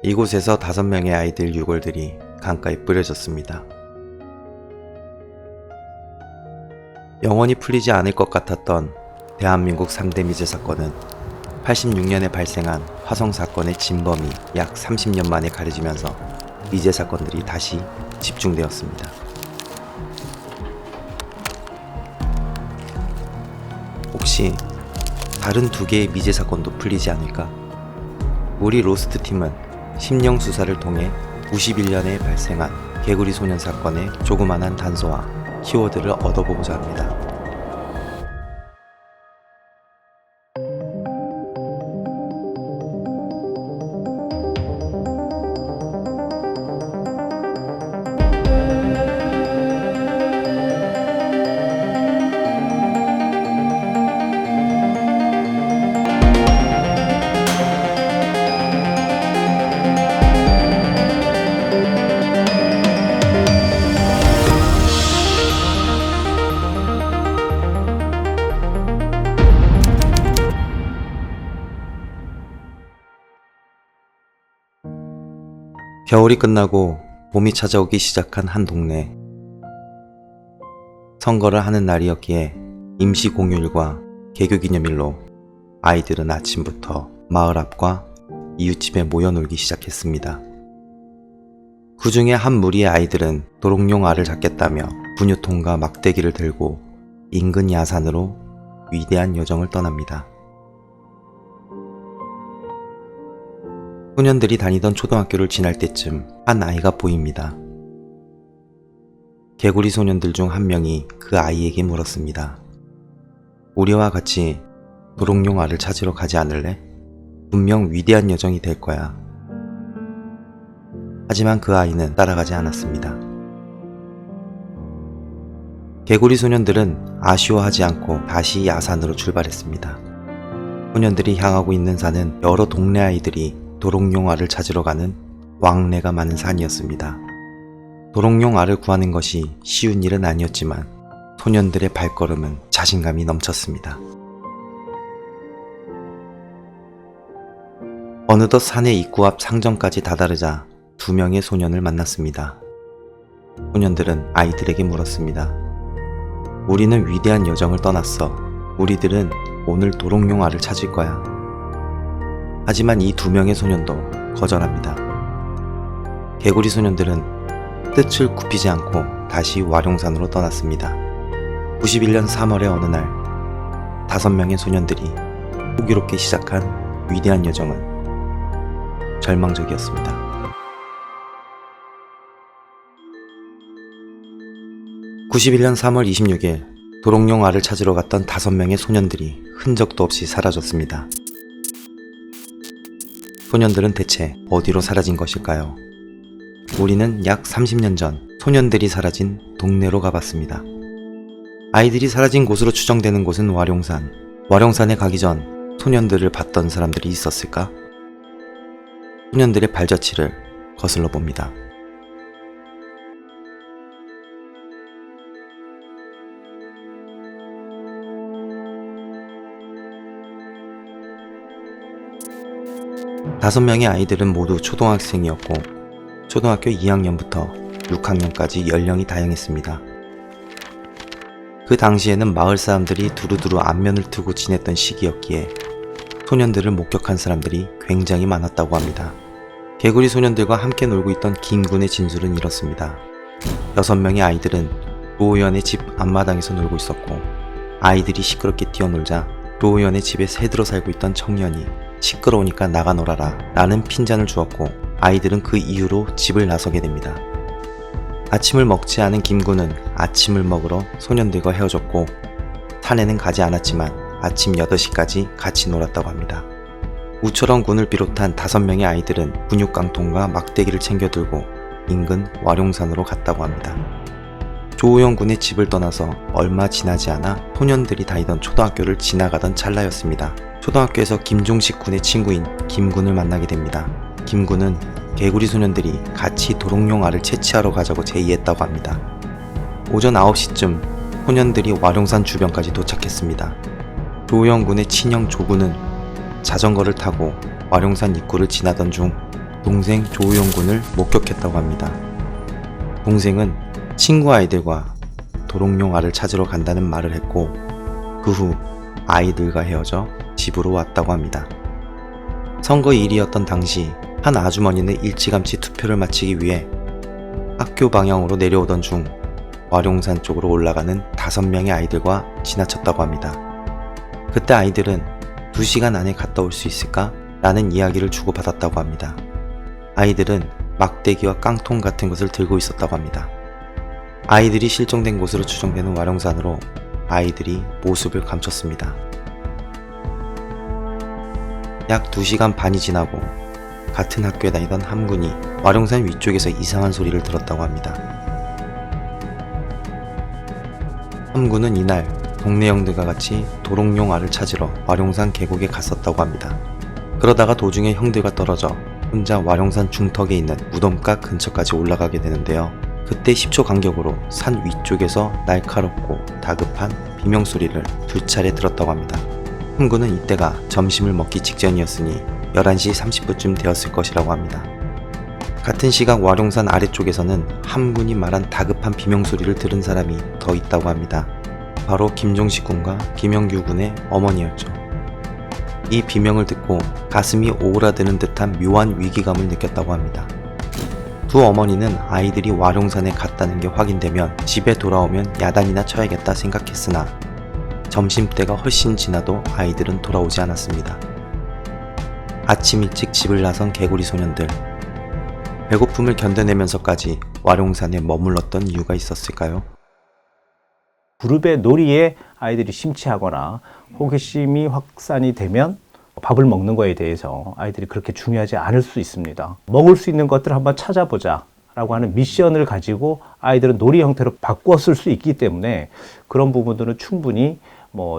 이곳에서 5명의 아이들 유골들이 강가에 뿌려졌습니다. 영원히 풀리지 않을 것 같았던 대한민국 3대 미제 사건은 86년에 발생한 화성 사건의 진범이 약 30년 만에 가려지면서 미제 사건들이 다시 집중되었습니다. 혹시 다른 2개의 미제 사건도 풀리지 않을까? 우리 로스트 팀은 심령 수사를 통해 91년에 발생한 개구리 소년 사건의 조그만한 단서와 키워드를 얻어보고자 합니다. 겨울이 끝나고 봄이 찾아오기 시작한 한 동네. 선거를 하는 날이었기에 임시 공휴일과 개교기념일로 아이들은 아침부터 마을 앞과 이웃집에 모여 놀기 시작했습니다. 그 중에 한 무리의 아이들은 도롱뇽 알을 잡겠다며 분유통과 막대기를 들고 인근 야산으로 위대한 여정을 떠납니다. 소년들이 다니던 초등학교를 지날 때쯤 한 아이가 보입니다. 개구리 소년들 중 한 명이 그 아이에게 물었습니다. 우리와 같이 도롱뇽 알을 찾으러 가지 않을래? 분명 위대한 여정이 될 거야. 하지만 그 아이는 따라가지 않았습니다. 개구리 소년들은 아쉬워하지 않고 다시 야산으로 출발했습니다. 소년들이 향하고 있는 산은 여러 동네 아이들이 도롱뇽 알을 찾으러 가는 왕래가 많은 산이었습니다. 도롱뇽 알을 구하는 것이 쉬운 일은 아니었지만 소년들의 발걸음은 자신감이 넘쳤습니다. 어느덧 산의 입구 앞 상점까지 다다르자 2명의 소년을 만났습니다. 소년들은 아이들에게 물었습니다. 우리는 위대한 여정을 떠났어. 우리들은 오늘 도롱뇽 알을 찾을 거야. 하지만 이 2명의 소년도 거절합니다. 개구리 소년들은 뜻을 굽히지 않고 다시 와룡산으로 떠났습니다. 91년 3월의 어느 날 5명의 소년들이 호기롭게 시작한 위대한 여정은 절망적이었습니다. (91년 3월 26일) 도롱뇽 알을 찾으러 갔던 5명의 소년들이 흔적도 없이 사라졌습니다. 소년들은 대체 어디로 사라진 것일까요? 우리는 약 30년 전 소년들이 사라진 동네로 가봤습니다. 아이들이 사라진 곳으로 추정되는 곳은 와룡산. 와룡산에 가기 전 소년들을 봤던 사람들이 있었을까? 소년들의 발자취를 거슬러 봅니다. 다섯 명의 아이들은 모두 초등학생이었고 초등학교 2학년부터 6학년까지 연령이 다양했습니다. 그 당시에는 마을 사람들이 두루두루 안면을 트고 지냈던 시기였기에 소년들을 목격한 사람들이 굉장히 많았다고 합니다. 개구리 소년들과 함께 놀고 있던 김군의 진술은 이렇습니다. 6명의 아이들은 로우연의 집 앞마당에서 놀고 있었고 아이들이 시끄럽게 뛰어놀자 로우연의 집에 새들어 살고 있던 청년이 시끄러우니까 나가 놀아라 라는 핀잔을 주었고 아이들은 그 이후로 집을 나서게 됩니다. 아침을 먹지 않은 김군은 아침을 먹으러 소년들과 헤어졌고 산에는 가지 않았지만 아침 8시까지 같이 놀았다고 합니다. 우철원 군을 비롯한 5명의 아이들은 분유깡통과 막대기를 챙겨 들고 인근 와룡산으로 갔다고 합니다. 조우영 군의 집을 떠나서 얼마 지나지 않아 소년들이 다니던 초등학교를 지나가던 찰나였습니다. 초등학교에서 김종식 군의 친구인 김군을 만나게 됩니다. 김군은 개구리 소년들이 같이 도롱뇽 알을 채취하러 가자고 제의했다고 합니다. 오전 9시쯤 소년들이 와룡산 주변까지 도착했습니다. 조우영 군의 친형 조군은 자전거를 타고 와룡산 입구를 지나던 중 동생 조우영 군을 목격했다고 합니다. 동생은 친구 아이들과 도롱뇽 알을 찾으러 간다는 말을 했고 그 후 아이들과 헤어져 집으로 왔다고 합니다. 선거일이었던 당시 한 아주머니는 일찌감치 투표를 마치기 위해 학교 방향으로 내려오던 중 와룡산 쪽으로 올라가는 5명의 아이들과 지나쳤다고 합니다. 그때 아이들은 2시간 안에 갔다 올 수 있을까? 라는 이야기를 주고받았다고 합니다. 아이들은 막대기와 깡통 같은 것을 들고 있었다고 합니다. 아이들이 실종된 곳으로 추정되는 와룡산으로 아이들이 모습을 감췄습니다. 약 2시간 반이 지나고 같은 학교에 다니던 함군이 와룡산 위쪽에서 이상한 소리를 들었다고 합니다. 함군은 이날 동네 형들과 같이 도롱뇽 알을 찾으러 와룡산 계곡에 갔었다고 합니다. 그러다가 도중에 형들과 떨어져 혼자 와룡산 중턱에 있는 무덤가 근처까지 올라가게 되는데요. 그때 10초 간격으로 산 위쪽에서 날카롭고 다급한 비명소리를 2차례 들었다고 합니다. 함군은 이때가 점심을 먹기 직전이었으니 11시 30분쯤 되었을 것이라고 합니다. 같은 시각 와룡산 아래쪽에서는 함군이 말한 다급한 비명소리를 들은 사람이 더 있다고 합니다. 바로 김종식 군과 김영규 군의 어머니였죠. 이 비명을 듣고 가슴이 오그라드는 듯한 묘한 위기감을 느꼈다고 합니다. 두 어머니는 아이들이 와룡산에 갔다는 게 확인되면 집에 돌아오면 야단이나 쳐야겠다 생각했으나 점심때가 훨씬 지나도 아이들은 돌아오지 않았습니다. 아침 일찍 집을 나선 개구리 소년들. 배고픔을 견뎌내면서까지 와룡산에 머물렀던 이유가 있었을까요? 그룹의 놀이에 아이들이 심취하거나 호기심이 확산이 되면 밥을 먹는 거에 대해서 아이들이 그렇게 중요하지 않을 수 있습니다. 먹을 수 있는 것들을 한번 찾아보자 라고 하는 미션을 가지고 아이들은 놀이 형태로 바꾸었을 수 있기 때문에 그런 부분들은 충분히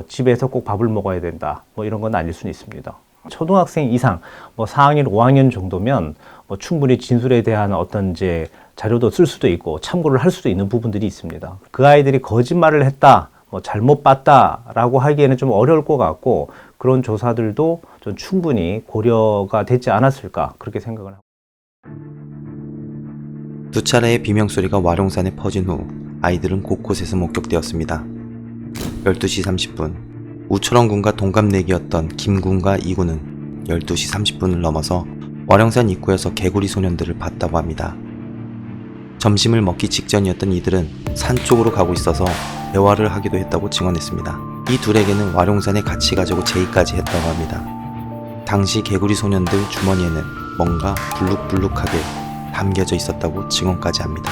집에서 꼭 밥을 먹어야 된다 이런 건 아닐 수는 있습니다. 초등학생 이상 4학년, 5학년 정도면 충분히 진술에 대한 어떤 이제 자료도 쓸 수도 있고 참고를 할 수도 있는 부분들이 있습니다. 그 아이들이 거짓말을 했다, 잘못 봤다라고 하기에는 좀 어려울 것 같고 그런 조사들도 좀 충분히 고려가 되지 않았을까 그렇게 생각을 합니다. 2차례의 비명소리가 와룡산에 퍼진 후 아이들은 곳곳에서 목격되었습니다. 12시 30분 우철원 군과 동갑내기였던 김 군과 이 군은 12시 30분을 넘어서 와룡산 입구에서 개구리 소년들을 봤다고 합니다. 점심을 먹기 직전이었던 이들은 산 쪽으로 가고 있어서 대화를 하기도 했다고 증언했습니다. 이 둘에게는 와룡산에 같이 가자고 제의까지 했다고 합니다. 당시 개구리 소년들 주머니에는 뭔가 불룩불룩하게 담겨져 있었다고 증언까지 합니다.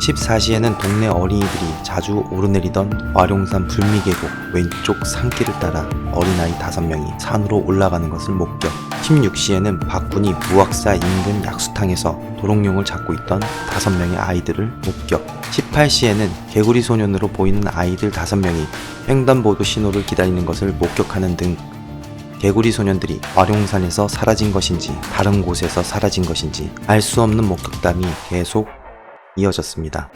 14시에는 동네 어린이들이 자주 오르내리던 와룡산 불미계곡 왼쪽 산길을 따라 어린아이 5명이 산으로 올라가는 것을 목격. 16시에는 박군이 무학사 인근 약수탕에서 도롱뇽을 잡고 있던 5명의 아이들을 목격. 18시에는 개구리 소년으로 보이는 아이들 5명이 횡단보도 신호를 기다리는 것을 목격하는 등 개구리 소년들이 와룡산에서 사라진 것인지 다른 곳에서 사라진 것인지 알 수 없는 목격담이 계속 이어졌습니다.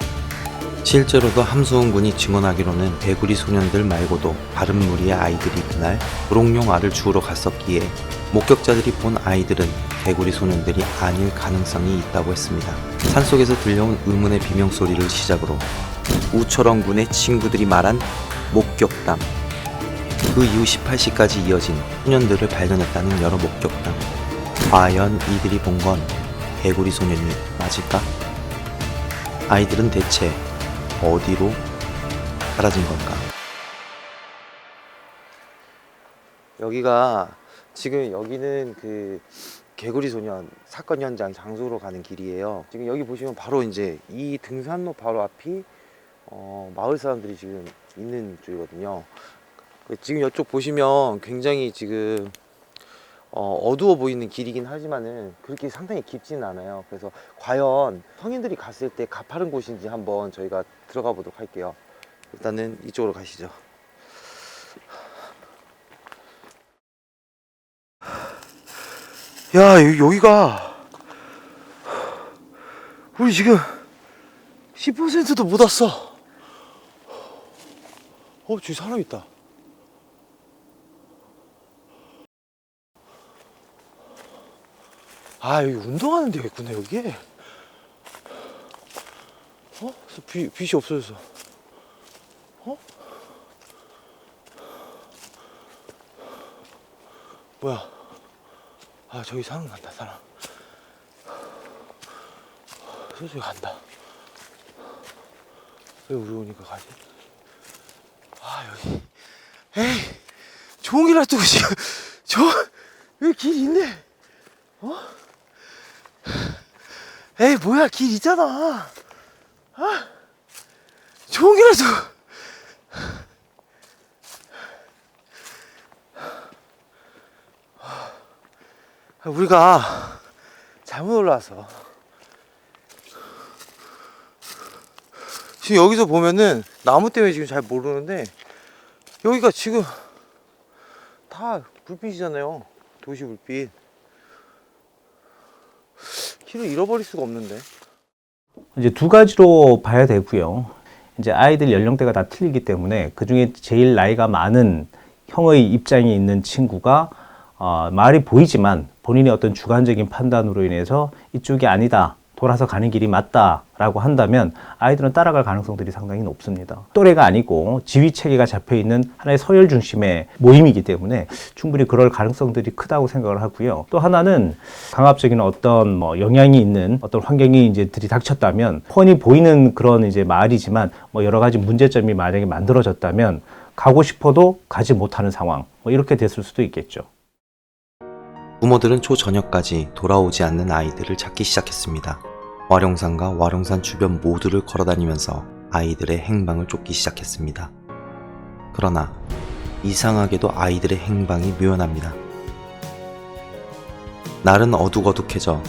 실제로도 함수원 군이 증언하기로는 개구리 소년들 말고도 다른 무리의 아이들이 그날 도롱뇽 알을 주우러 갔었기에 목격자들이 본 아이들은 개구리 소년들이 아닐 가능성이 있다고 했습니다. 산속에서 들려온 의문의 비명소리를 시작으로 우철원 군의 친구들이 말한 목격담, 그 이후 18시까지 이어진 소년들을 발견했다는 여러 목격담. 과연 이들이 본 건 개구리 소년이 맞을까? 아이들은 대체 어디로 사라진 걸까? 여기가 지금 여기는 그 개구리 소년 사건 현장 장소로 가는 길이에요. 지금 여기 보시면 바로 이제 이 등산로 바로 앞이 마을 사람들이 지금 있는 쪽이거든요. 지금 이쪽 보시면 굉장히 지금 어두워 보이는 길이긴 하지만은 그렇게 상당히 깊지는 않아요. 그래서 과연 성인들이 갔을 때 가파른 곳인지 한번 저희가 들어가 보도록 할게요. 일단은 이쪽으로 가시죠. 야, 여기가 우리 지금 10%도 못 왔어. 저기 사람 있다. 아, 여기 운동하는 데가 있구나, 여기. 빛이 없어졌어. 뭐야? 아, 저기 사람 간다, 사람. 저기 간다. 왜 우리 오니까 가지? 아, 여기. 에이, 좋은 길 놔두고 지금, 여기 길 있네. 에이, 뭐야, 길 있잖아. 좋은 길 놔두고. 우리가 잘못 올라왔어. 지금 여기서 보면은 나무 때문에 지금 잘 모르는데 여기가 지금 다 불빛이잖아요. 도시 불빛. 길을 잃어버릴 수가 없는데. 이제 두 가지로 봐야 되고요. 이제 아이들 연령대가 다 틀리기 때문에 그 중에 제일 나이가 많은 형의 입장에 있는 친구가 말이 보이지만 본인의 어떤 주관적인 판단으로 인해서 이쪽이 아니다, 돌아서 가는 길이 맞다라고 한다면 아이들은 따라갈 가능성들이 상당히 높습니다. 또래가 아니고 지위 체계가 잡혀 있는 하나의 서열 중심의 모임이기 때문에 충분히 그럴 가능성들이 크다고 생각을 하고요. 또 하나는 강압적인 어떤 영향이 있는 어떤 환경이 이제 들이닥쳤다면 뻔히 보이는 그런 이제 말이지만 여러 가지 문제점이 만약에 만들어졌다면 가고 싶어도 가지 못하는 상황, 이렇게 됐을 수도 있겠죠. 부모들은 초저녁까지 돌아오지 않는 아이들을 찾기 시작했습니다. 와룡산과 와룡산 주변 모두를 걸어다니면서 아이들의 행방을 쫓기 시작했습니다. 그러나 이상하게도 아이들의 행방이 묘연합니다. 날은 어둑어둑해져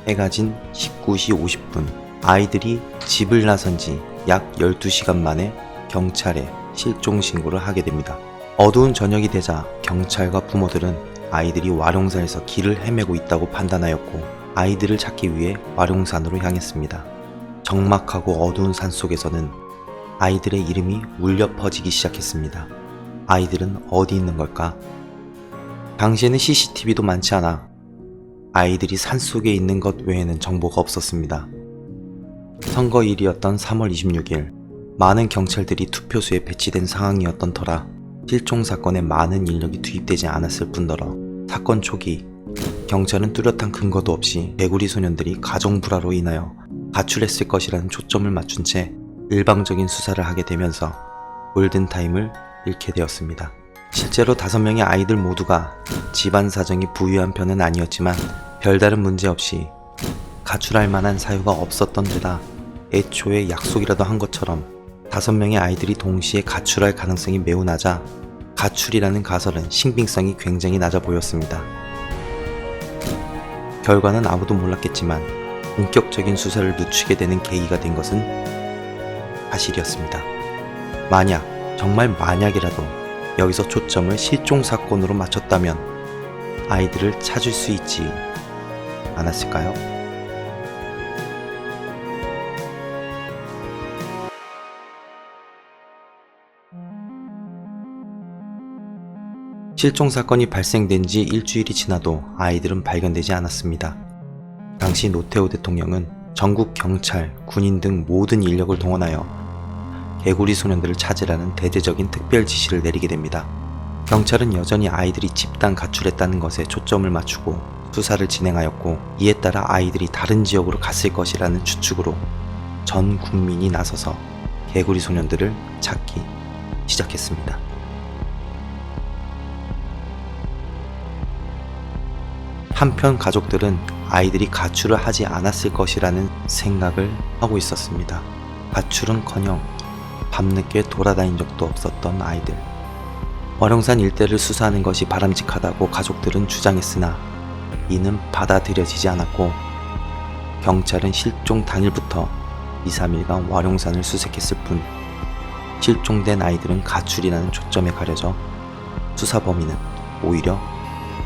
해가 진 19시 50분 아이들이 집을 나선 지 약 12시간 만에 경찰에 실종 신고를 하게 됩니다. 어두운 저녁이 되자 경찰과 부모들은 아이들이 와룡산에서 길을 헤매고 있다고 판단하였고 아이들을 찾기 위해 와룡산으로 향했습니다. 적막하고 어두운 산 속에서는 아이들의 이름이 울려 퍼지기 시작했습니다. 아이들은 어디 있는 걸까? 당시에는 CCTV도 많지 않아 아이들이 산속에 있는 것 외에는 정보가 없었습니다. 선거일이었던 3월 26일 많은 경찰들이 투표소에 배치된 상황이었던 터라 실종 사건에 많은 인력이 투입되지 않았을 뿐더러 사건 초기 경찰은 뚜렷한 근거도 없이 개구리 소년들이 가정 불화로 인하여 가출했을 것이라는 초점을 맞춘 채 일방적인 수사를 하게 되면서 골든타임을 잃게 되었습니다. 실제로 5명의 아이들 모두가 집안 사정이 부유한 편은 아니었지만 별다른 문제 없이 가출할 만한 사유가 없었던 데다 애초에 약속이라도 한 것처럼 5명의 아이들이 동시에 가출할 가능성이 매우 낮아 가출이라는 가설은 신빙성이 굉장히 낮아 보였습니다. 결과는 아무도 몰랐겠지만 본격적인 수사를 늦추게 되는 계기가 된 것은 사실이었습니다. 만약, 정말 만약이라도 여기서 초점을 실종 사건으로 맞췄다면 아이들을 찾을 수 있지 않았을까요? 실종 사건이 발생된 지 일주일이 지나도 아이들은 발견되지 않았습니다. 당시 노태우 대통령은 전국 경찰, 군인 등 모든 인력을 동원하여 개구리 소년들을 찾으라는 대대적인 특별 지시를 내리게 됩니다. 경찰은 여전히 아이들이 집단 가출했다는 것에 초점을 맞추고 수사를 진행하였고 이에 따라 아이들이 다른 지역으로 갔을 것이라는 추측으로 전 국민이 나서서 개구리 소년들을 찾기 시작했습니다. 한편 가족들은 아이들이 가출을 하지 않았을 것이라는 생각을 하고 있었습니다. 가출은커녕 밤늦게 돌아다닌 적도 없었던 아이들. 와룡산 일대를 수사하는 것이 바람직하다고 가족들은 주장했으나 이는 받아들여지지 않았고 경찰은 실종 당일부터 2-3일간 와룡산을 수색했을 뿐 실종된 아이들은 가출이라는 초점에 가려져 수사 범위는 오히려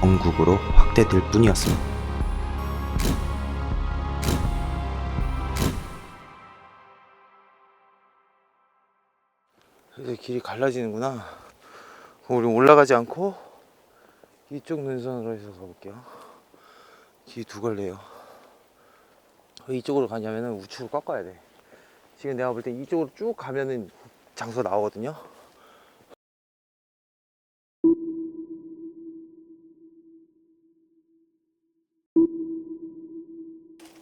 전국으로 확대될 뿐이었습니다. 이제 길이 갈라지는구나. 그럼 우리 올라가지 않고 이쪽 능선으로 해서 가볼게요. 길이 두 갈래요. 왜 이쪽으로 가냐면은 우측으로 꺾어야 돼. 지금 내가 볼 때 이쪽으로 쭉 가면은 장소 나오거든요.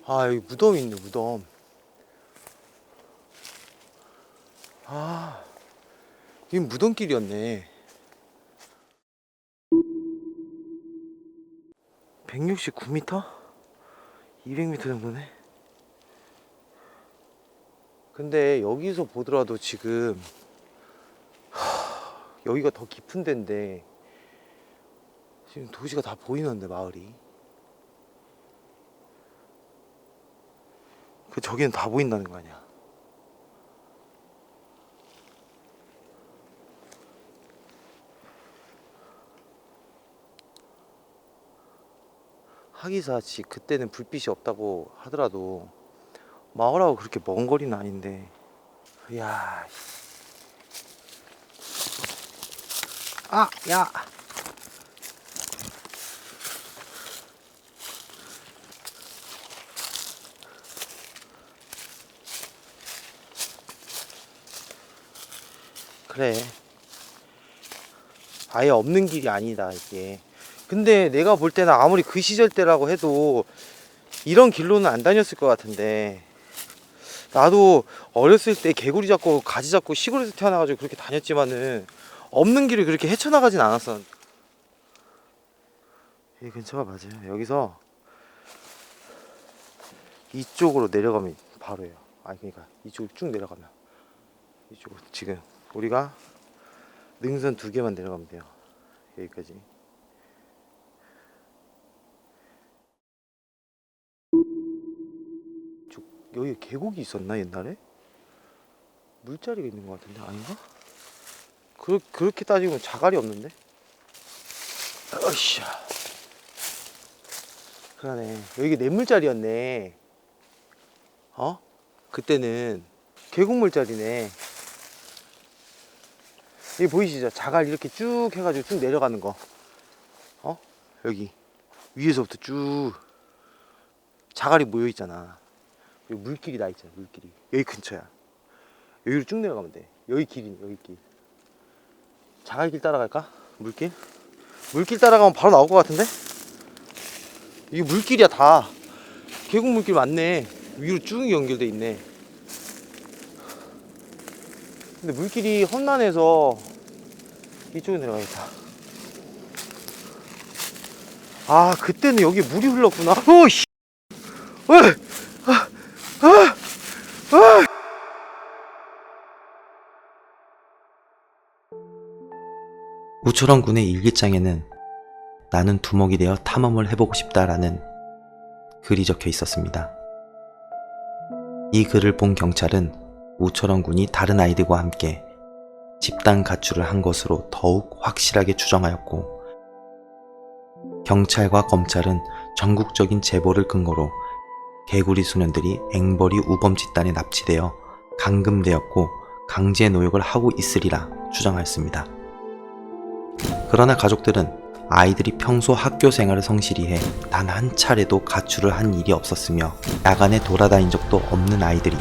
아, 여기 무덤 있네, 무덤. 아, 이게 무덤길이었네. 169m? 200m 정도네. 근데 여기서 보더라도 지금 여기가 더 깊은 데인데 지금 도시가 다 보이는데, 마을이. 그 저기는 다 보인다는 거 아니야. 하기사지 그때는 불빛이 없다고 하더라도 마을하고 그렇게 먼 거리는 아닌데. 이야. 아, 야. 그래. 아예 없는 길이 아니다, 이게. 근데 내가 볼 때는 아무리 그 시절 때라고 해도 이런 길로는 안 다녔을 것 같은데, 나도 어렸을 때 개구리 잡고 가지 잡고 시골에서 태어나가지고 그렇게 다녔지만은 없는 길을 그렇게 헤쳐나가진 않았어. 이 근처가 맞아요. 여기서 이쪽으로 내려가면 바로예요. 아니, 그러니까 이쪽으로 쭉 내려가면, 이쪽으로 지금 우리가 능선 2개만 내려가면 돼요. 여기까지. 여기 계곡이 있었나, 옛날에? 물자리가 있는 것 같은데, 아닌가? 그렇게 따지면 자갈이 없는데? 어이씨. 그러네. 여기 냇물자리였네. 어? 그때는 계곡물자리네. 여기 보이시죠? 자갈 이렇게 쭉 해가지고 쭉 내려가는 거. 어? 여기 위에서부터 쭉 자갈이 모여 있잖아. 여기 물길이 나 있잖아. 물길이 여기 근처야. 여기로 쭉 내려가면 돼. 여기 길이네. 여기 길. 자갈길 따라갈까? 물길 따라가면 바로 나올 것 같은데? 이게 물길이야 다. 계곡 물길 맞네. 위로 쭉 연결돼 있네. 근데 물길이 험난해서 이쪽에 내려가겠다. 아, 그때는 여기 물이 흘렀구나. 오씨. 우초렁군의 일기장에는 나는 두목이 되어 탐험을 해보고 싶다라는 글이 적혀 있었습니다. 이 글을 본 경찰은 우초렁군이 다른 아이들과 함께 집단 가출을 한 것으로 더욱 확실하게 추정하였고, 경찰과 검찰은 전국적인 제보를 근거로 개구리 소년들이 앵벌이 우범 집단에 납치되어 감금되었고 강제 노역을 하고 있으리라 추정하였습니다. 그러나 가족들은 아이들이 평소 학교 생활을 성실히 해 단 한 차례도 가출을 한 일이 없었으며 야간에 돌아다닌 적도 없는 아이들이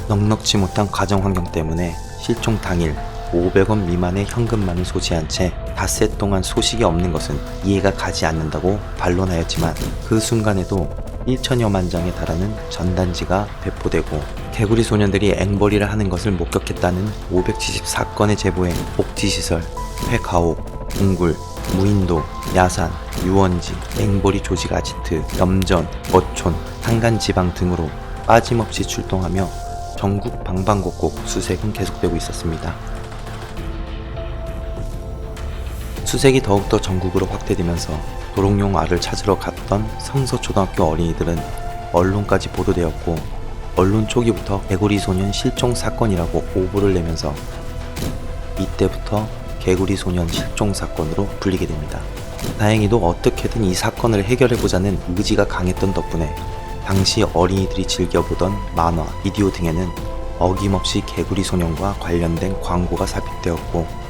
넉넉지 못한 가정 환경 때문에 실종 당일 500원 미만의 현금만을 소지한 채 닷새 동안 소식이 없는 것은 이해가 가지 않는다고 반론하였지만, 그 순간에도 1천여만 장에 달하는 전단지가 배포되고 개구리 소년들이 앵벌이를 하는 것을 목격했다는 574건의 제보에 복지시설, 폐가옥, 동굴, 무인도, 야산, 유원지, 앵벌이 조직 아지트, 염전, 어촌, 한간지방 등으로 빠짐없이 출동하며 전국 방방곡곡 수색은 계속되고 있었습니다. 수색이 더욱더 전국으로 확대되면서 도롱뇽 알을 찾으러 갔던 성서초등학교 어린이들은 언론까지 보도되었고, 언론 초기부터 개구리 소년 실종 사건이라고 오보를 내면서 이때부터 개구리 소년 실종 사건으로 불리게 됩니다. 다행히도 어떻게든 이 사건을 해결해보자는 의지가 강했던 덕분에 당시 어린이들이 즐겨보던 만화, 비디오 등에는 어김없이 개구리 소년과 관련된 광고가 삽입되었고,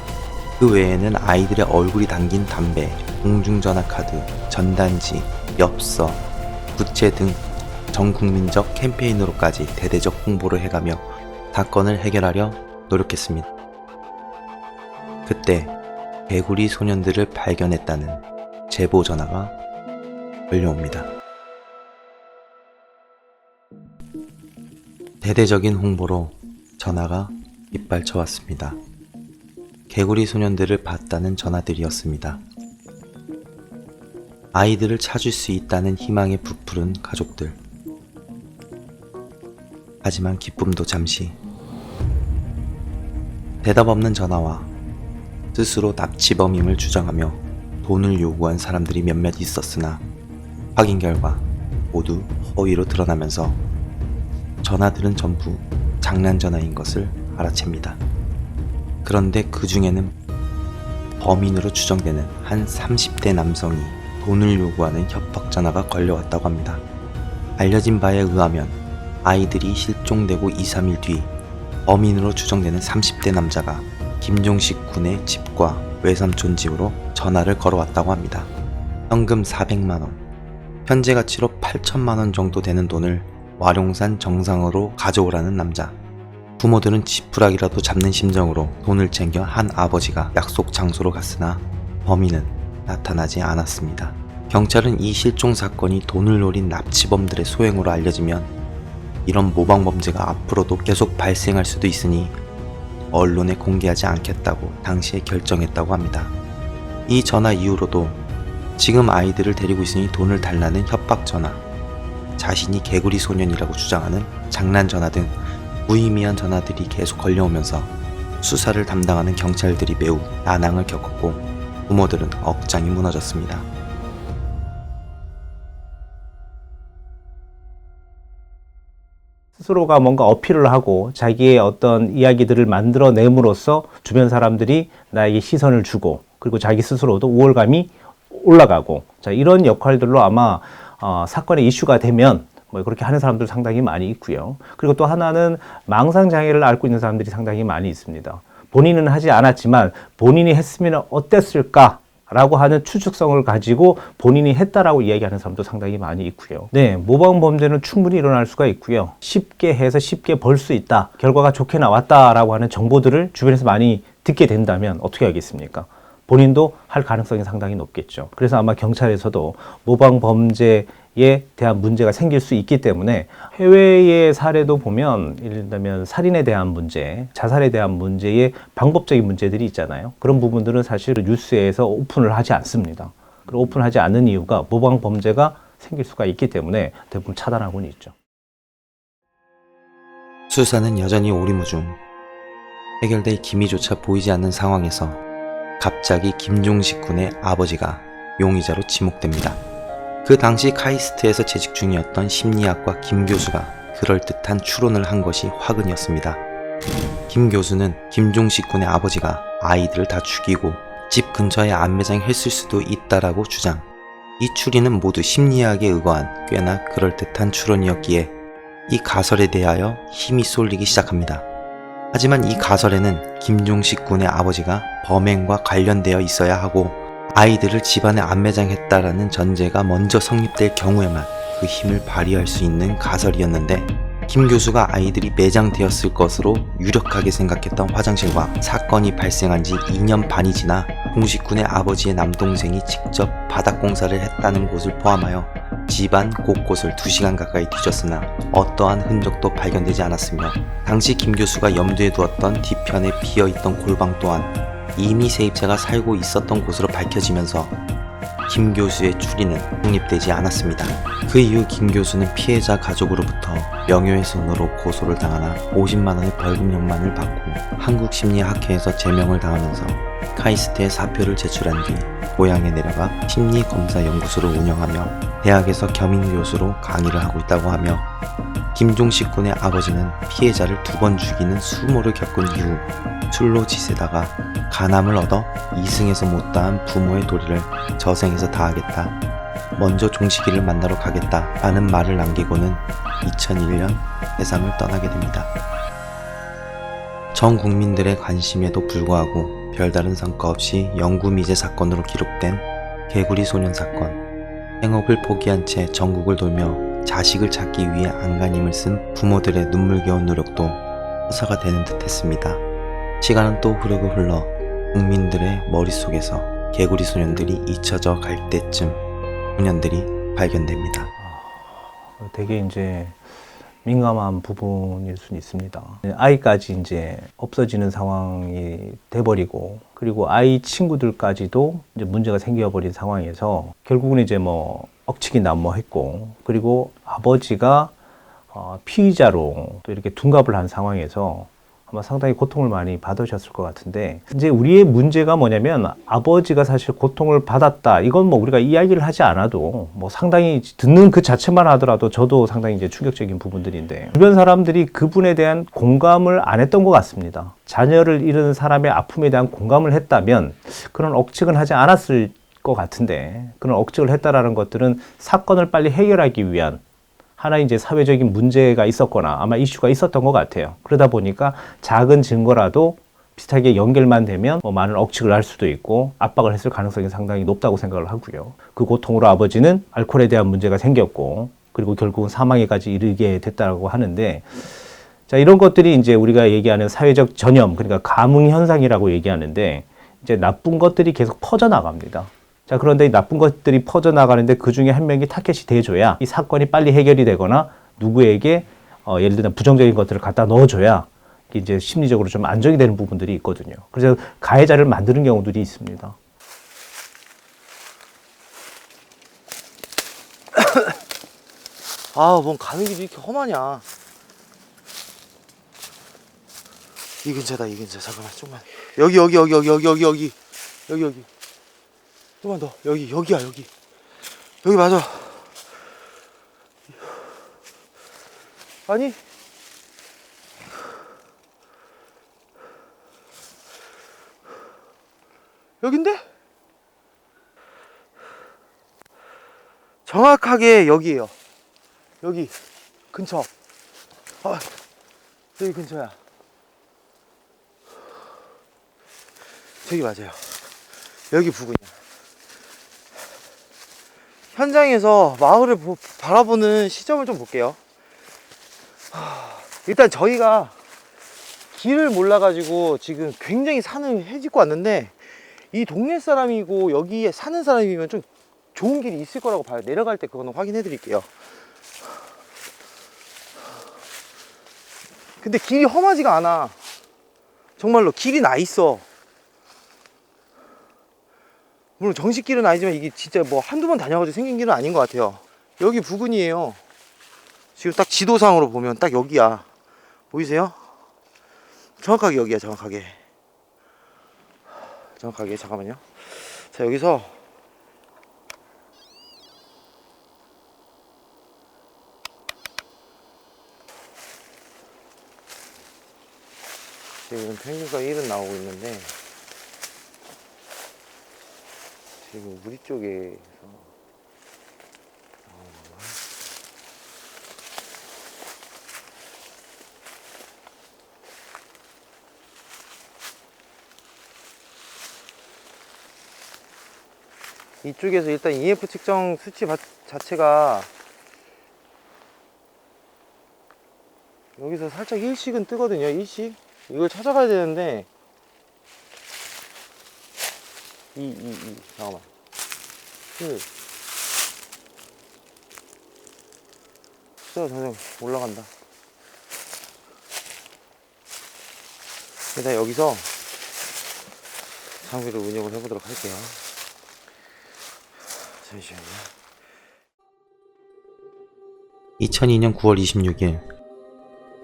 그 외에는 아이들의 얼굴이 담긴 담배, 공중전화 카드, 전단지, 엽서, 부채 등 전국민적 캠페인으로까지 대대적 홍보를 해가며 사건을 해결하려 노력했습니다. 그때 개구리 소년들을 발견했다는 제보 전화가 걸려옵니다. 대대적인 홍보로 전화가 빗발쳐 왔습니다. 개구리 소년들을 봤다는 전화들이었습니다. 아이들을 찾을 수 있다는 희망에 부풀은 가족들. 하지만 기쁨도 잠시. 대답 없는 전화와 스스로 납치범임을 주장하며 돈을 요구한 사람들이 몇몇 있었으나 확인 결과 모두 허위로 드러나면서 전화들은 전부 장난 전화인 것을 알아챕니다. 그런데 그 중에는 범인으로 추정되는 한 30대 남성이 돈을 요구하는 협박 전화가 걸려왔다고 합니다. 알려진 바에 의하면 아이들이 실종되고 2-3일 뒤 범인으로 추정되는 30대 남자가 김종식 군의 집과 외삼촌 집으로 전화를 걸어왔다고 합니다. 현금 400만원, 현재 가치로 8천만원 정도 되는 돈을 와룡산 정상으로 가져오라는 남자. 부모들은 지푸라기라도 잡는 심정으로 돈을 챙겨 한 아버지가 약속 장소로 갔으나 범인은 나타나지 않았습니다. 경찰은 이 실종 사건이 돈을 노린 납치범들의 소행으로 알려지면 이런 모방 범죄가 앞으로도 계속 발생할 수도 있으니 언론에 공개하지 않겠다고 당시에 결정했다고 합니다. 이 전화 이후로도 지금 아이들을 데리고 있으니 돈을 달라는 협박 전화, 자신이 개구리 소년이라고 주장하는 장난 전화 등 무의미한 전화들이 계속 걸려오면서 수사를 담당하는 경찰들이 매우 난항을 겪었고 부모들은 억장이 무너졌습니다. 스스로가 뭔가 어필을 하고 자기의 어떤 이야기들을 만들어냄으로써 주변 사람들이 나에게 시선을 주고 그리고 자기 스스로도 우월감이 올라가고 자, 이런 역할들로 아마 사건의 이슈가 되면 뭐 그렇게 하는 사람들 상당히 많이 있고요. 그리고 또 하나는 망상장애를 앓고 있는 사람들이 상당히 많이 있습니다. 본인은 하지 않았지만 본인이 했으면 어땠을까? 라고 하는 추측성을 가지고 본인이 했다라고 이야기하는 사람도 상당히 많이 있고요. 네, 모방 범죄는 충분히 일어날 수가 있고요. 쉽게 해서 쉽게 벌 수 있다. 결과가 좋게 나왔다라고 하는 정보들을 주변에서 많이 듣게 된다면 어떻게 하겠습니까? 본인도 할 가능성이 상당히 높겠죠. 그래서 아마 경찰에서도 모방 범죄에 대한 문제가 생길 수 있기 때문에 해외의 사례도 보면 예를 들면 살인에 대한 문제, 자살에 대한 문제의 방법적인 문제들이 있잖아요. 그런 부분들은 사실 뉴스에서 오픈을 하지 않습니다. 그리고 오픈하지 않는 이유가 모방 범죄가 생길 수가 있기 때문에 대부분 차단하고는 있죠. 수사는 여전히 오리무중. 해결될 기미조차 보이지 않는 상황에서 갑자기 김종식 군의 아버지가 용의자로 지목됩니다. 그 당시 카이스트에서 재직 중이었던 심리학과 김 교수가 그럴듯한 추론을 한 것이 화근이었습니다. 김 교수는 김종식 군의 아버지가 아이들을 다 죽이고 집 근처에 안매장했을 수도 있다라고 주장. 이 추리는 모두 심리학에 의거한 꽤나 그럴듯한 추론이었기에 이 가설에 대하여 힘이 쏠리기 시작합니다. 하지만 이 가설에는 김종식 군의 아버지가 범행과 관련되어 있어야 하고 아이들을 집안에 안매장했다라는 전제가 먼저 성립될 경우에만 그 힘을 발휘할 수 있는 가설이었는데 김 교수가 아이들이 매장되었을 것으로 유력하게 생각했던 화장실과 사건이 발생한 지 2년 반이 지나 종식 군의 아버지의 남동생이 직접 바닥 공사를 했다는 곳을 포함하여 집안 곳곳을 2시간 가까이 뒤졌으나 어떠한 흔적도 발견되지 않았으며 당시 김 교수가 염두에 두었던 뒤편에 비어있던 골방 또한 이미 세입자가 살고 있었던 곳으로 밝혀지면서 김 교수의 추리는 성립되지 않았습니다. 그 이후 김 교수는 피해자 가족으로부터 명예훼손으로 고소를 당하나 50만원의 벌금형만을 받고 한국심리학회에서 제명을 당하면서 카이스트에 사표를 제출한 뒤 고향에 내려가 심리검사연구소를 운영하며 대학에서 겸임교수로 강의를 하고 있다고 하며 김종식 군의 아버지는 피해자를 2번 죽이는 수모를 겪은 이후 술로 지새다가 간암을 얻어 이승에서 못다한 부모의 도리를 저승에서 다하겠다. 먼저 종식이를 만나러 가겠다 라는 말을 남기고는 2001년 세상을 떠나게 됩니다. 전 국민들의 관심에도 불구하고 별다른 성과 없이 영구미제 사건으로 기록된 개구리 소년 사건. 생업을 포기한 채 전국을 돌며 자식을 찾기 위해 안간힘을 쓴 부모들의 눈물겨운 노력도 허사가 되는 듯 했습니다. 시간은 또 흐르고 흘러 국민들의 머릿속에서 개구리 소년들이 잊혀져 갈 때쯤 소년들이 발견됩니다. 되게 이제 민감한 부분일 수는 있습니다. 아이까지 이제 없어지는 상황이 돼버리고, 그리고 아이 친구들까지도 이제 문제가 생겨버린 상황에서 결국은 이제 뭐 억측이 난무했고, 그리고 아버지가 피의자로 또 이렇게 둔갑을 한 상황에서 아마 상당히 고통을 많이 받으셨을 것 같은데, 이제 우리의 문제가 뭐냐면 아버지가 사실 고통을 받았다, 이건 뭐 우리가 이야기를 하지 않아도 뭐 상당히 듣는 그 자체만 하더라도 저도 상당히 이제 충격적인 부분들인데, 주변 사람들이 그분에 대한 공감을 안 했던 것 같습니다. 자녀를 잃은 사람의 아픔에 대한 공감을 했다면 그런 억측은 하지 않았을 것 같은데, 그런 억측을 했다라는 것들은 사건을 빨리 해결하기 위한 하나의 이제 사회적인 문제가 있었거나 아마 이슈가 있었던 것 같아요. 그러다 보니까 작은 증거라도 비슷하게 연결만 되면 뭐 많은 억측을 할 수도 있고 압박을 했을 가능성이 상당히 높다고 생각을 하고요. 그 고통으로 아버지는 알코올에 대한 문제가 생겼고, 그리고 결국은 사망에까지 이르게 됐다고 하는데, 자, 이런 것들이 이제 우리가 얘기하는 사회적 전염, 그러니까 감흥 현상이라고 얘기하는데, 이제 나쁜 것들이 계속 퍼져나갑니다. 자, 그런데 이 나쁜 것들이 퍼져나가는데 그 중에 한 명이 타겟이 돼줘야 이 사건이 빨리 해결이 되거나 누구에게 예를 들면 부정적인 것들을 갖다 넣어줘야 이제 심리적으로 좀 안정이 되는 부분들이 있거든요. 그래서 가해자를 만드는 경우들이 있습니다. 아, 뭔 가는 길이 이렇게 험하냐. 이 근처다, 이 근처. 잠깐만, 좀만. 여기. 좀만 더. 여기야, 여기. 여기 맞아. 아니? 여긴데? 정확하게 여기에요. 여기 근처. 여기 근처야. 저기 맞아요. 여기 부근이야. 현장에서 마을을 바라보는 시점을 좀 볼게요. 일단 저희가 길을 몰라가지고 지금 굉장히 산을 헤집고 왔는데, 이 동네 사람이고 여기에 사는 사람이면 좀 좋은 길이 있을 거라고 봐요. 내려갈 때 그거는 확인해 드릴게요. 근데 길이 험하지가 않아. 정말로 길이 나 있어. 물론 정식 길은 아니지만 이게 진짜 뭐 한두 번 다녀가지고 생긴 길은 아닌 것 같아요. 여기 부근이에요. 지금 딱 지도상으로 보면 딱 여기야. 보이세요? 정확하게 여기야, 정확하게. 잠깐만요. 자, 여기서 지금 평균가 1은 나오고 있는데, 지금 우리 쪽에서 이쪽에서 일단 EF 측정 수치 자체가 여기서 살짝 일식은 뜨거든요. 일식 이걸 찾아가야 되는데, 잠깐만. 숫자가 점점 올라간다. 일단 여기서 장비를 운영을 해보도록 할게요. 잠시만요. 2002년 9월 26일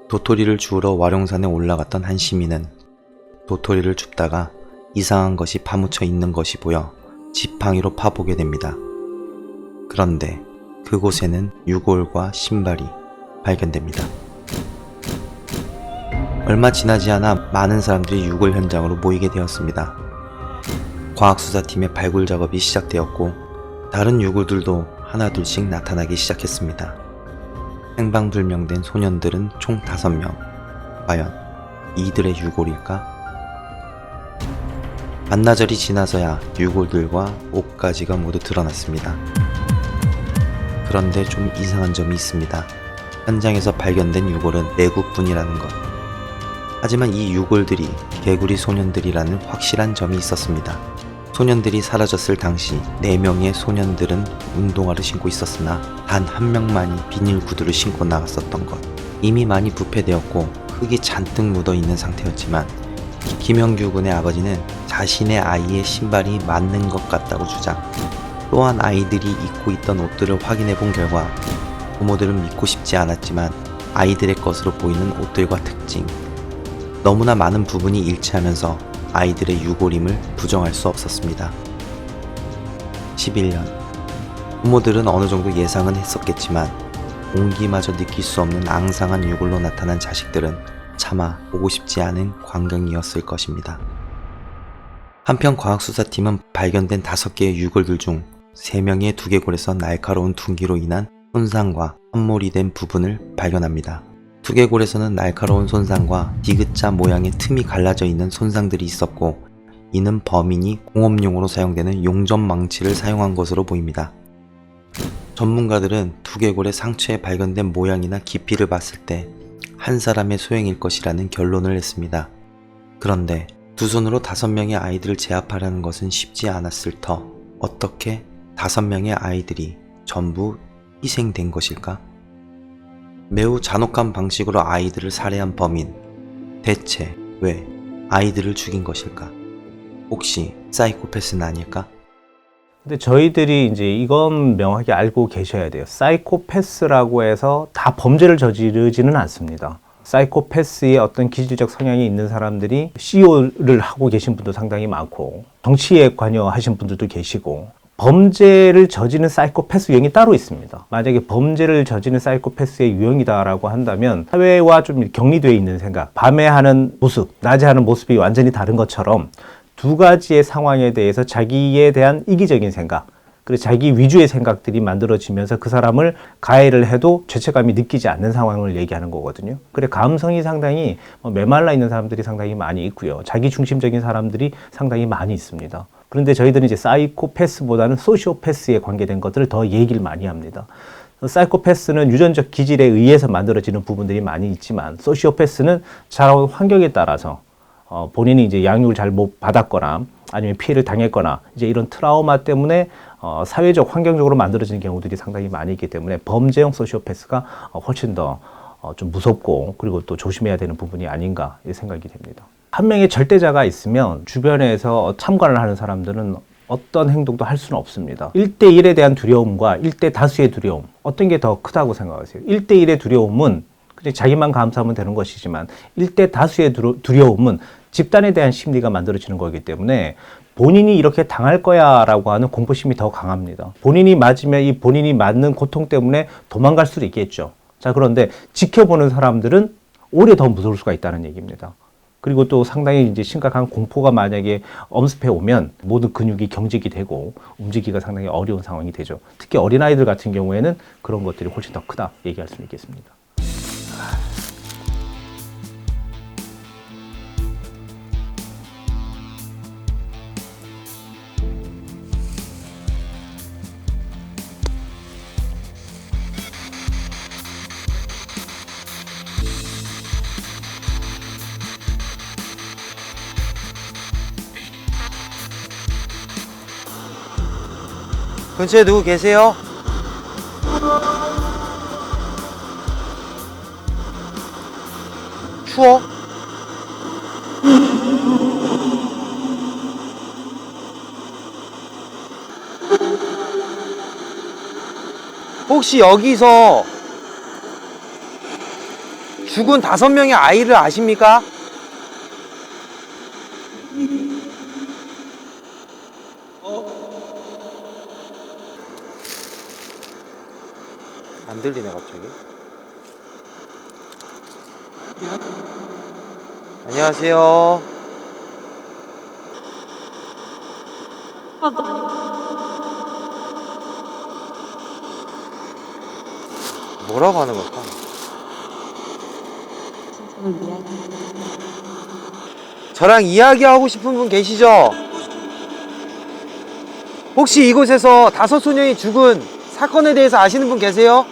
도토리를 주우러 와룡산에 올라갔던 한 시민은 도토리를 줍다가 이상한 것이 파묻혀 있는 것이 보여 지팡이로 파보게 됩니다. 그런데 그곳에는 유골과 신발이 발견됩니다. 얼마 지나지 않아 많은 사람들이 유골 현장으로 모이게 되었습니다. 과학수사팀의 발굴 작업이 시작되었고, 다른 유골들도 하나둘씩 나타나기 시작했습니다. 행방불명된 소년들은 총 5명. 과연 이들의 유골일까? 반나절이 지나서야 유골들과 옷가지가 모두 드러났습니다. 그런데 좀 이상한 점이 있습니다. 현장에서 발견된 유골은 내구뿐이라는 것. 하지만 이 유골들이 개구리 소년들이라는 확실한 점이 있었습니다. 소년들이 사라졌을 당시 4명의 소년들은 운동화를 신고 있었으나 단 1명만이 비닐 구두를 신고 나갔었던 것. 이미 많이 부패되었고 흙이 잔뜩 묻어있는 상태였지만 김영규 군의 아버지는 자신의 아이의 신발이 맞는 것 같다고 주장. 또한 아이들이 입고 있던 옷들을 확인해 본 결과 부모들은 믿고 싶지 않았지만 아이들의 것으로 보이는 옷들과 특징, 너무나 많은 부분이 일치하면서 아이들의 유골임을 부정할 수 없었습니다. 11년. 부모들은 어느 정도 예상은 했었겠지만 온기마저 느낄 수 없는 앙상한 유골로 나타난 자식들은 차마 보고 싶지 않은 광경이었을 것입니다. 한편 과학수사팀은 발견된 5개의 유골들 중 3명의 두개골에서 날카로운 둔기로 인한 손상과 함몰이 된 부분을 발견합니다. 두개골에서는 날카로운 손상과 디귿자 모양의 틈이 갈라져 있는 손상들이 있었고, 이는 범인이 공업용으로 사용되는 용접 망치를 사용한 것으로 보입니다. 전문가들은 두개골의 상처에 발견된 모양이나 깊이를 봤을 때 한 사람의 소행일 것이라는 결론을 냈습니다. 그런데 두 손으로 5명의 아이들을 제압하려는 것은 쉽지 않았을 터 어떻게 5명의 아이들이 전부 희생된 것일까? 매우 잔혹한 방식으로 아이들을 살해한 범인, 대체 왜 아이들을 죽인 것일까? 혹시 사이코패스는 아닐까? 근데 저희들이 이제 이건 명확히 알고 계셔야 돼요. 사이코패스라고 해서 다 범죄를 저지르지는 않습니다. 사이코패스의 어떤 기질적 성향이 있는 사람들이 CEO를 하고 계신 분도 상당히 많고, 정치에 관여하신 분들도 계시고, 범죄를 저지르는 사이코패스 유형이 따로 있습니다. 만약에 범죄를 저지르는 사이코패스의 유형이다라고 한다면 사회와 좀 격리되어 있는 생각, 밤에 하는 모습, 낮에 하는 모습이 완전히 다른 것처럼 두 가지의 상황에 대해서 자기에 대한 이기적인 생각, 그리고 자기 위주의 생각들이 만들어지면서 그 사람을 가해를 해도 죄책감이 느끼지 않는 상황을 얘기하는 거거든요. 그래, 감성이 상당히 메말라 있는 사람들이 상당히 많이 있고요. 자기 중심적인 사람들이 상당히 많이 있습니다. 그런데 저희들은 이제 사이코패스보다는 소시오패스에 관계된 것들을 더 얘기를 많이 합니다. 사이코패스는 유전적 기질에 의해서 만들어지는 부분들이 많이 있지만, 소시오패스는 자라온 환경에 따라서 본인이 이제 양육을 잘 못 받았거나 아니면 피해를 당했거나 이제 이런 트라우마 때문에 사회적 환경적으로 만들어지는 경우들이 상당히 많이 있기 때문에 범죄형 소시오패스가 훨씬 더 좀 무섭고, 그리고 또 조심해야 되는 부분이 아닌가 생각이 됩니다. 한 명의 절대자가 있으면 주변에서 참관을 하는 사람들은 어떤 행동도 할 수는 없습니다. 1대1에 대한 두려움과 1대 다수의 두려움, 어떤 게 더 크다고 생각하세요? 1대1의 두려움은 그냥 자기만 감수하면 되는 것이지만 1대 다수의 두려움은 집단에 대한 심리가 만들어지는 거기 때문에 본인이 이렇게 당할 거야 라고 하는 공포심이 더 강합니다. 본인이 맞으면 이 본인이 맞는 고통 때문에 도망갈 수도 있겠죠. 자, 그런데 지켜보는 사람들은 오히려 더 무서울 수가 있다는 얘기입니다. 그리고 또 상당히 이제 심각한 공포가 만약에 엄습해 오면 모든 근육이 경직이 되고 움직이기가 상당히 어려운 상황이 되죠. 특히 어린아이들 같은 경우에는 그런 것들이 훨씬 더 크다 얘기할 수 있겠습니다. 근처에 누구 계세요? 추워? 혹시 여기서 죽은 5명의 아이를 아십니까? 안 들리네 갑자기. 안녕하세요. 뭐라고 하는 걸까? 저랑 이야기하고 싶은 분 계시죠? 혹시 이곳에서 5소년이 죽은 사건에 대해서 아시는 분 계세요?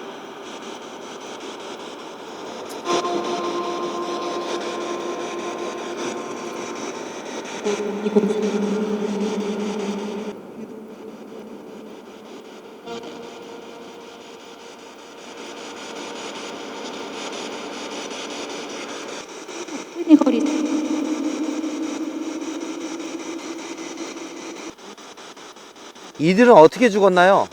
이들은 어떻게 죽었나요?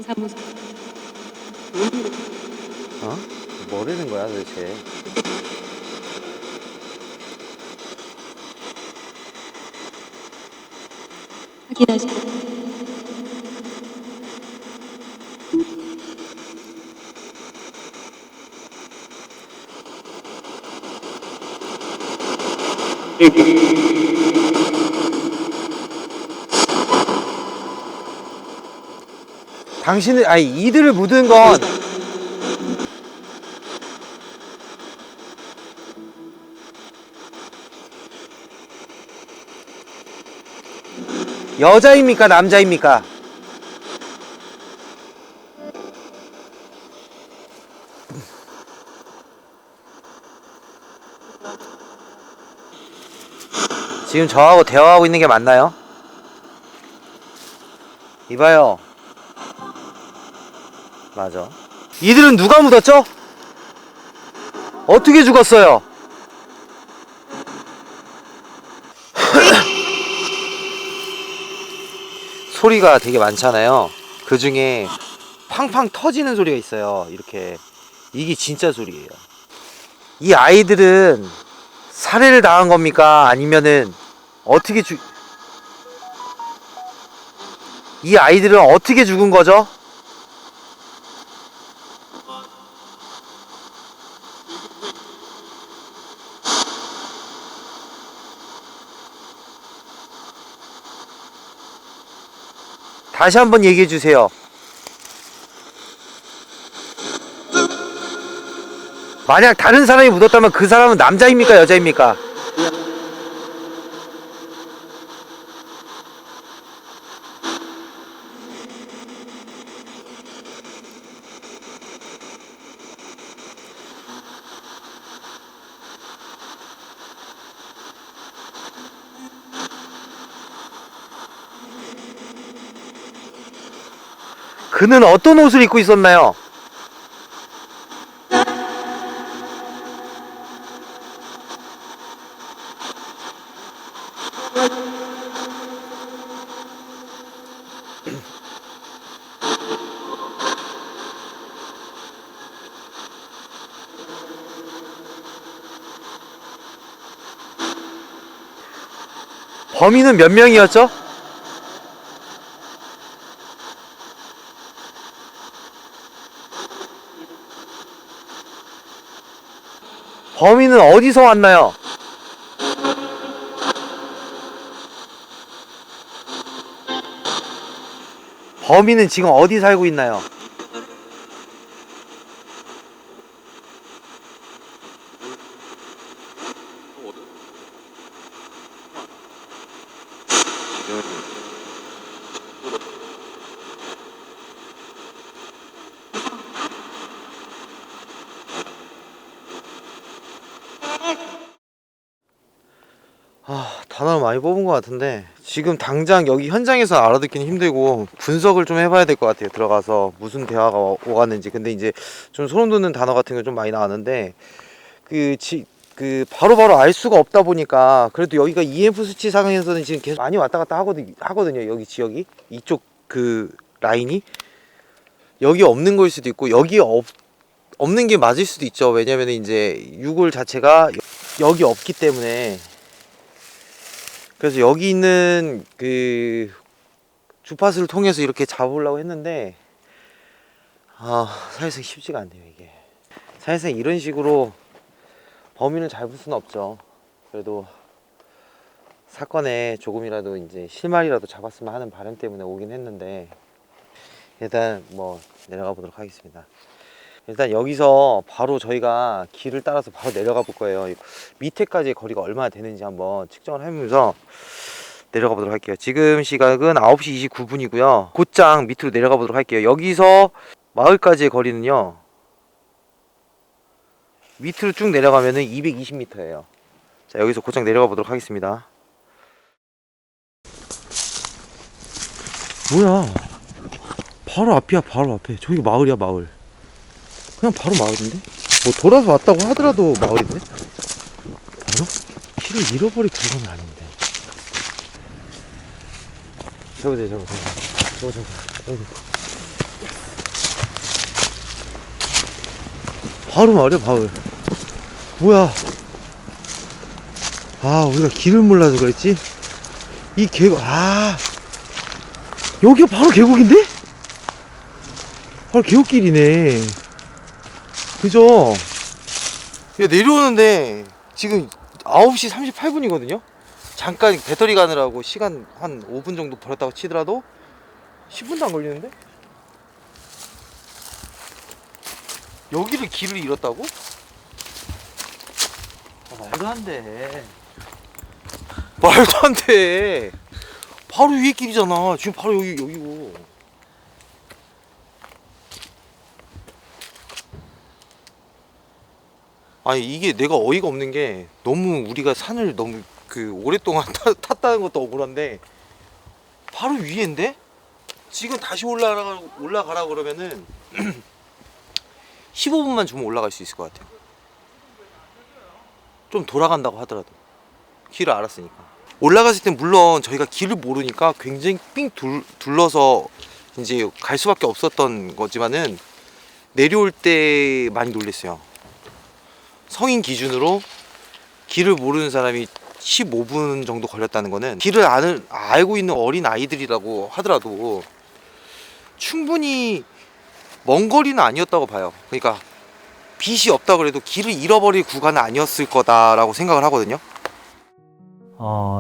사무소 어? 뭐라는 거야 도대체? 확인하시. 당신은 아니 이들을 묻은 건 여자입니까 남자입니까? 지금 저하고 대화하고 있는 게 맞나요? 이봐요. 맞아. 이들은 누가 묻었죠? 어떻게 죽었어요? 소리가 되게 많잖아요. 그 중에 팡팡 터지는 소리가 있어요. 이렇게. 이게 진짜 소리예요. 이 아이들은 살해를 당한 겁니까? 아니면은 어떻게 이 아이들은 어떻게 죽은 거죠? 다시 한번 얘기해 주세요. 만약 다른 사람이 묻었다면 그 사람은 남자입니까? 여자입니까? 그는 어떤 옷을 입고 있었나요? 범인은 몇 명이었죠? 범인은 어디서 왔나요? 범인은 지금 어디 살고 있나요? 단어를 많이 뽑은 것 같은데 지금 당장 여기 현장에서 알아듣기는 힘들고 분석을 좀 해봐야 될 것 같아요. 들어가서 무슨 대화가 오갔는지. 근데 이제 좀 소름 돋는 단어 같은 게 좀 많이 나왔는데 바로바로 알 수가 없다 보니까 그래도 여기가 EMF 수치 상황에서는 지금 계속 많이 왔다 갔다 하거든요. 여기 지역이 이쪽 그 라인이 여기 없는 거일 수도 있고 여기 없는 게 맞을 수도 있죠. 왜냐면 이제 유골 자체가 여기 없기 때문에. 그래서 여기 있는 그 주파수를 통해서 이렇게 잡으려고 했는데 사실상 쉽지가 않네요. 이게 사실상 이런 식으로 범인을 잡을 수는 없죠. 그래도 사건에 조금이라도 이제 실마리라도 잡았으면 하는 바람 때문에 오긴 했는데 일단 뭐 내려가 보도록 하겠습니다. 일단 여기서 바로 저희가 길을 따라서 바로 내려가 볼 거예요. 밑에까지의 거리가 얼마나 되는지 한번 측정을 해보면서 내려가 보도록 할게요. 지금 시각은 9시 29분이고요. 곧장 밑으로 내려가 보도록 할게요. 여기서 마을까지의 거리는요, 밑으로 쭉 내려가면은 220m예요. 자, 여기서 곧장 내려가 보도록 하겠습니다. 뭐야, 바로 앞이야. 바로 앞에. 저기 마을이야, 마을. 그냥 바로 마을인데? 뭐 돌아서 왔다고 하더라도 마을인데? 바로? 길을 잃어버릴 그건 아닌데. 저거. 바로 마을이야, 마을. 뭐야. 아, 우리가 길을 몰라서 그랬지? 이 계곡, 여기가 바로 계곡인데? 바로 계곡길이네. 그죠? 야, 내려오는데 지금 9시 38분이거든요? 잠깐 배터리 가느라고 시간 한 5분 정도 벌었다고 치더라도 10분도 안 걸리는데? 여기를 길을 잃었다고? 말도 안 돼. 말도 안 돼. 바로 위에 길이잖아. 지금 바로 여기고. 아니, 이게 내가 어이가 없는 게, 너무 우리가 산을 너무 오랫동안 탔다는 것도 억울한데 바로 위에인데? 지금 다시 올라가라 그러면은 15분만 주면 올라갈 수 있을 것 같아요. 좀 돌아간다고 하더라도 길을 알았으니까. 올라갔을 땐 물론 저희가 길을 모르니까 굉장히 삥 둘러서 이제 갈 수밖에 없었던 거지만은 내려올 때 많이 놀랬어요. 성인 기준으로 길을 모르는 사람이 15분 정도 걸렸다는 거는, 길을 알고 있는 어린 아이들이라고 하더라도 충분히 먼 거리는 아니었다고 봐요. 그러니까 빛이 없다 그래도 길을 잃어버릴 구간은 아니었을 거다라고 생각을 하거든요.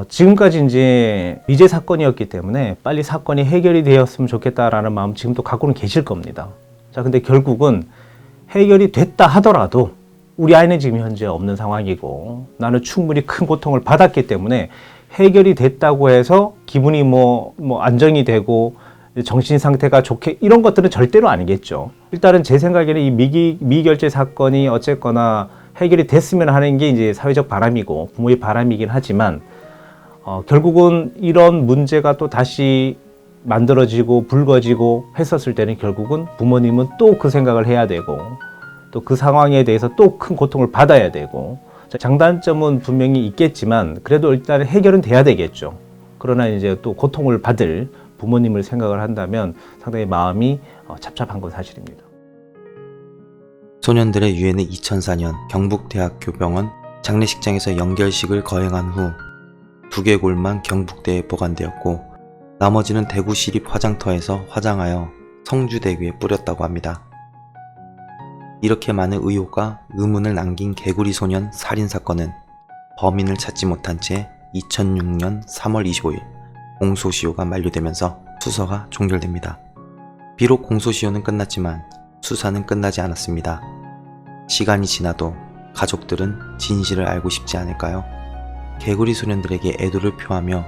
지금까지 이제 미제 사건이었기 때문에 빨리 사건이 해결이 되었으면 좋겠다라는 마음 지금도 갖고는 계실 겁니다. 자, 근데 결국은 해결이 됐다 하더라도 우리 아이는 지금 현재 없는 상황이고, 나는 충분히 큰 고통을 받았기 때문에 해결이 됐다고 해서 기분이 뭐 안정이 되고 정신 상태가 좋게, 이런 것들은 절대로 아니겠죠. 일단은 제 생각에는 이 미결제 사건이 어쨌거나 해결이 됐으면 하는 게 이제 사회적 바람이고 부모의 바람이긴 하지만, 결국은 이런 문제가 또 다시 만들어지고 불거지고 했었을 때는 결국은 부모님은 또 그 생각을 해야 되고, 또 그 상황에 대해서 또 큰 고통을 받아야 되고, 장단점은 분명히 있겠지만 그래도 일단 해결은 돼야 되겠죠. 그러나 이제 또 고통을 받을 부모님을 생각을 한다면 상당히 마음이 착잡한 건 사실입니다. 소년들의 유해는 2004년 경북대학교 병원 장례식장에서 연결식을 거행한 후 두개골만 경북대에 보관되었고, 나머지는 대구시립 화장터에서 화장하여 성주대교에 뿌렸다고 합니다. 이렇게 많은 의혹과 의문을 남긴 개구리 소년 살인사건은 범인을 찾지 못한 채 2006년 3월 25일 공소시효가 만료되면서 수사가 종결됩니다. 비록 공소시효는 끝났지만 수사는 끝나지 않았습니다. 시간이 지나도 가족들은 진실을 알고 싶지 않을까요? 개구리 소년들에게 애도를 표하며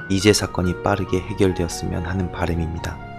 미제 사건이 빠르게 해결되었으면 하는 바람입니다.